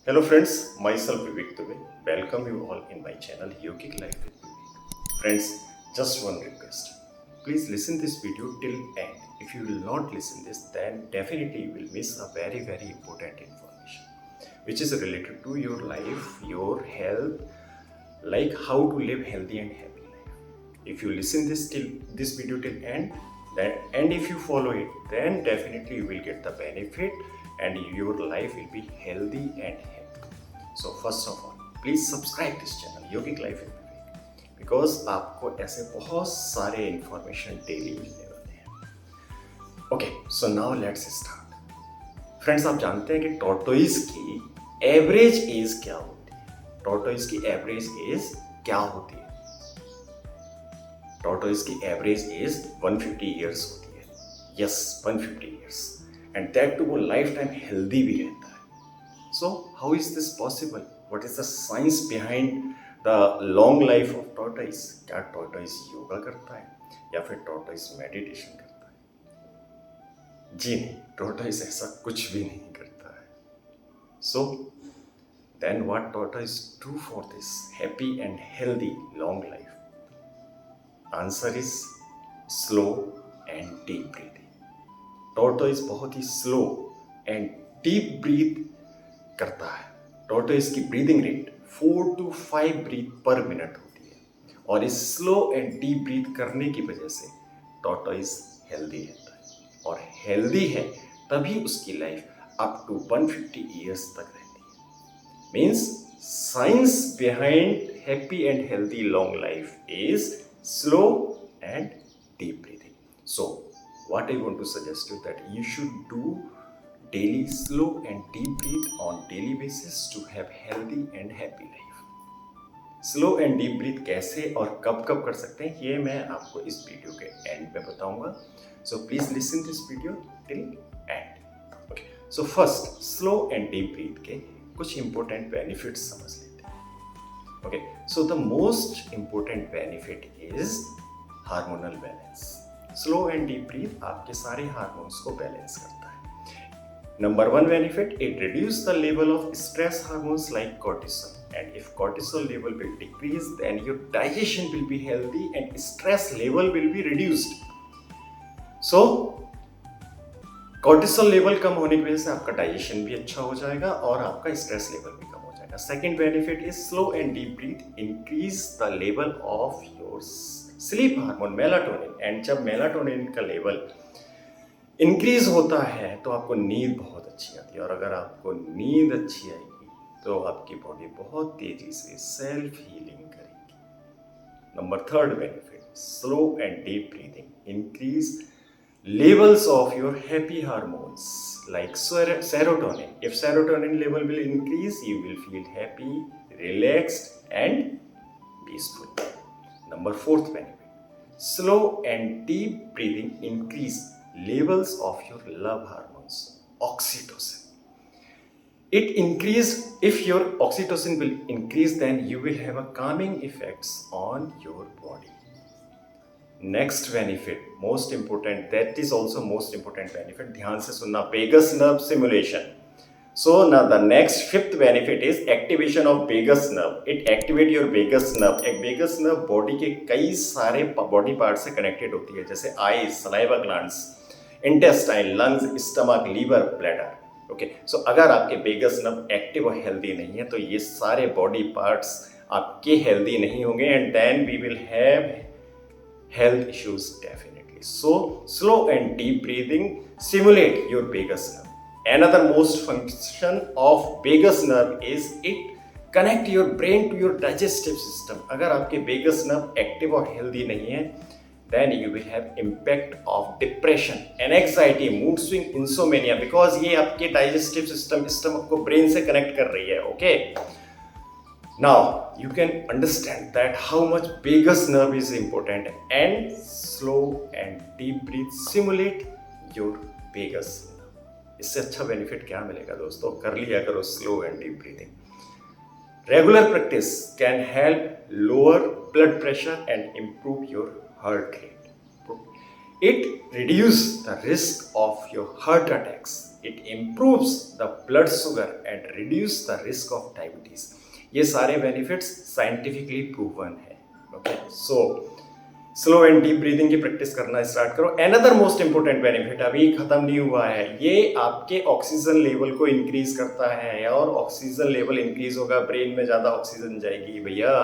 Hello friends, myself Vivek Dubey. Welcome you all in my channel Yogic Life with Vivek. Friends, just one request. Please listen this video till end. If you will not listen this, then definitely you will miss a very important information which is related to your life, your health, like how to live healthy and happy life. If you listen this video till end, and if you follow it, then definitely you will get the benefit and your life will be healthy and happy. So first of all, please subscribe this channel Yogic Life with Vivek because आपको ऐसे बहुत सारे information daily मिलने वाले हैं. Okay, so now let's start. Friends, आप जानते हैं कि टॉर्टोइज की एवरेज एज क्या होती है? टॉर्टोइज की एवरेज एज क्या होती है? टॉर्टोइज की एवरेज एज 150 ईयर्स होती है. Yes, 150 years, and that too वो लाइफ टाइम हेल्दी भी रहता है. So how is this possible? What is the science behind the long life of tortoise? क्या tortoise योगा करता है या फिर tortoise मेडिटेशन करता है? जी नहीं, tortoise ऐसा कुछ भी नहीं करता है. So then what tortoise do for this happy and healthy long life? Answer is slow and deep breathing. Tortoise बहुत ही slow and deep breathe करता है. टॉर्टोइज की breathing rate 4 to 5 breath per minute होती है और इस स्लो एंड डीप ब्रीथ करने की वजह से टॉर्टोइज हेल्दी रहता है, और हेल्दी है तभी उसकी लाइफ अप टू 150 ईयर्स तक रहती है. Means science behind happy and healthy long life is slow and deep breathing. So what I want to suggest you that you should do daily slow and deep breathe on daily basis to have healthy and happy life. Slow and deep breathe कैसे और कब कब कर सकते हैं, ये मैं आपको इस वीडियो के एंड में बताऊंगा. So please listen this video till and. Okay, so first slow and deep breathe के कुछ इंपॉर्टेंट बेनिफिट्स समझ लेते हैं. Okay, so the most important benefit is hormonal balance. Slow and deep breathe आपके सारे हार्मोन्स को बैलेंस करता है. Number one benefit, it reduces the level of stress hormones like cortisol. And if cortisol level will decrease, then your digestion will be healthy and stress level will be reduced. So, cortisol level कम होने की वजह से आपका digestion भी अच्छा हो जाएगा और आपका स्ट्रेस लेवल भी कम हो जाएगा. Second benefit is slow and deep breathe increase the level of your sleep hormone melatonin. And जब मेलाटोनिन का लेवल इंक्रीज होता है तो आपको नींद बहुत अच्छी आती है, और अगर आपको नींद अच्छी आएगी तो आपकी बॉडी बहुत तेजी से सेल्फ हीलिंग करेगी. Number third benefit, slow and deep breathing increase levels of your happy hormones like serotonin. If serotonin level will increase, you will feel happy, relaxed and peaceful. Number fourth benefit, slow and deep breathing increase levels of your love hormones, oxytocin. It increased, if your oxytocin will increase, then you will have a calming effects on your body. Next benefit, most important, that is also most important benefit, ध्यान से सुनना, vagus nerve stimulation. So now the next fifth benefit is activation of vagus nerve. It activate your vagus nerve. एक vagus nerve body के कई सारे body parts से connected होती है, जैसे eyes, saliva glands, intestine, lungs, stomach, liver, bladder. Okay, so अगर आपके वेगस नर्व एक्टिव और हेल्दी नहीं है तो ये सारे बॉडी पार्ट्स आपके हेल्दी नहीं होंगे, and then we will have health issues definitely. So slow and deep breathing stimulate your vagus nerve. Another most function of vagus nerve is it connect your brain to your digestive system. अगर आपके vagus nerve active और healthy नहीं है, then you will have impact of depression and anxiety, mood swing, insomnia, because ये आपके digestive system stomach को brain से connect कर रही है. Okay, now you can understand that how much vagus nerve is important, and slow and deep breath stimulate your vagus nerve. इससे अच्छा benefit क्या मिलेगा दोस्तों? कर लिया करो slow and deep breathing. Regular practice can help lower blood pressure and improve your heart rate. It reduce the risk of your heart attacks it improves the blood sugar and reduce the risk of diabetes. ये सारे benefits scientifically proven है. Okay, so slow and deep breathing की practice करना start करो. Another most important benefit अभी खत्म नहीं हुआ है, ये आपके ऑक्सीजन लेवल को इंक्रीज करता है. और ऑक्सीजन लेवल इंक्रीज होगा, ब्रेन में ज़्यादा ऑक्सीजन जाएगी भैया.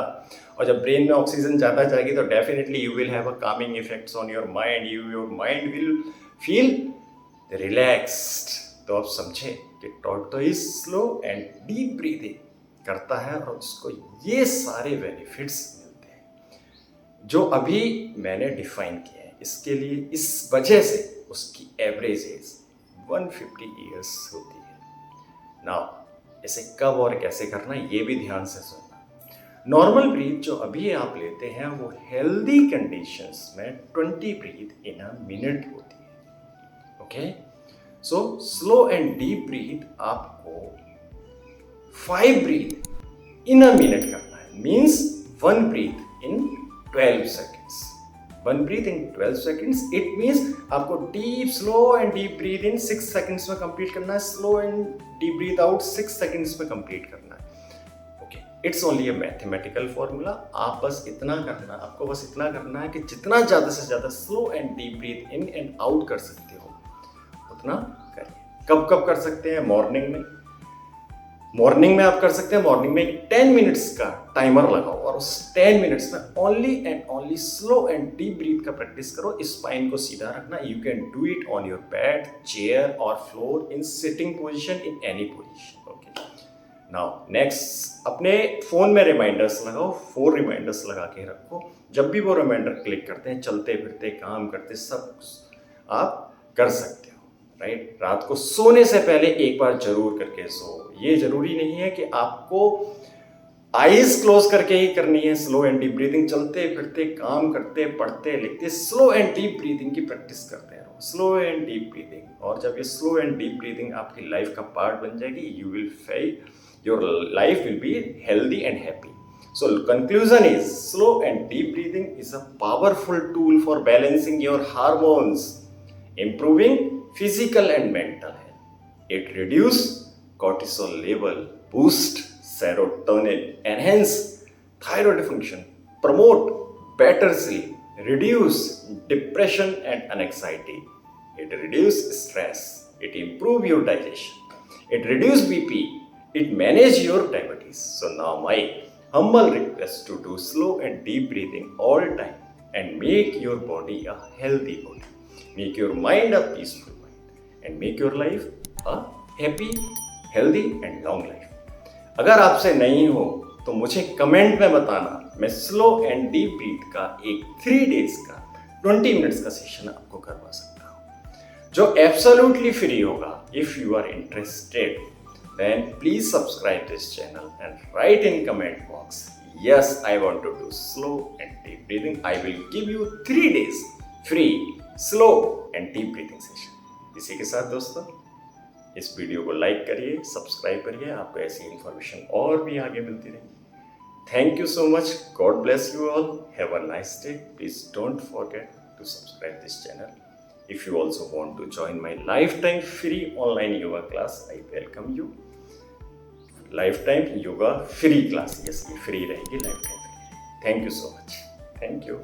और जब ब्रेन में ऑक्सीजन ज़्यादा जाएगी तो definitely you will have a Kameng effects on your mind. Your mind will feel relaxed. तो आप समझे कि tortoise slow and deep breathing करता है और उसको ये सारे बेनिफिट्स जो अभी मैंने डिफाइन किया है. इसके लिए इस वजह से उसकी एवरेज एज 150 ईयर्स होती है. नाउ इसे कब और कैसे करना है ये भी ध्यान से सुनना. नॉर्मल ब्रीथ जो अभी आप लेते हैं वो हेल्दी कंडीशंस में 20 ब्रीथ इन अ मिनट होती है. Okay, so slow and deep breathe आपको 5 ब्रीथ इन अ मिनट करना है. Means 1 breathe in 12 seconds. 1 breath in 12 seconds. It means आपको deep, slow and deep breathe in 6 seconds में complete करना है. Slow and deep breathe out 6 seconds में complete करना है. Okay. It's only a mathematical formula. आप बस इतना करना, आपको बस इतना करना है कि जितना ज़्यादा से ज़्यादा slow and deep breathe in and out कर सकते हो उतना करिए. कब कब कर सकते हैं? मॉर्निंग में आप कर सकते हैं. मॉर्निंग में 10 मिनट्स का टाइमर लगाओ और उस 10 मिनट्स में only and only slow and deep breath का प्रैक्टिस करो. स्पाइन को सीधा रखना. You can do it on your bed, chair और floor, in sitting position, in any position. Okay, now next अपने फोन में रिमाइंडर्स लगाओ. 4 रिमाइंडर्स लगा के रखो. जब भी वो रिमाइंडर क्लिक करते हैं, चलते फिरते काम करते सब आप कर सकते हो. राइट, रात को सोने से पहले एक बार जरूर करके सो. ये जरूरी नहीं है कि आपको आईज क्लोज करके ही करनी है स्लो एंड डीप ब्रीदिंग. चलते फिरते काम करते पढ़ते लिखते स्लो एंड डीप ब्रीदिंग की प्रैक्टिस करते रहो. Slow and deep breathing. और जब ये स्लो एंड डीप ब्रीदिंग आपकी लाइफ का पार्ट बन जाएगी, you will feel your life will be healthy and happy. So conclusion is slow and deep breathing is a powerful tool for balancing your hormones, improving physical and mental health. It reduces cortisol level, boost serotonin, enhance thyroid function, promote better sleep, reduce depression and anxiety. It reduce stress. It improve your digestion. It reduce BP. It manage your diabetes. So now my humble request to do slow and deep breathing all time and make your body a healthy body. Make your mind a peaceful mind and make your life a happy, healthy and long life. अगर आपसे नहीं हो तो मुझे comment में बताना. मैं slow and deep breath का एक 3 days का 20 मिनट्स का सेशन आपको करवा सकता हूँ जो एब्सोल्युटली फ्री होगा. If you are interested then please subscribe this channel and write in comment box, yes, I want to do slow and deep breathing. I will give you 3 days free slow and deep breathing session. इसी के साथ दोस्तों इस video को like करिए, subscribe करिए. आपको ऐसी इंफॉर्मेशन और भी आगे मिलती रहेगी. Thank you so much. God bless you all. Have a nice day. Please don't forget to subscribe this channel. If you also want to join my lifetime free online yoga class, I welcome you. Lifetime yoga free class. Yes, ये free रहेगी, lifetime free. Thank you so much. Thank you.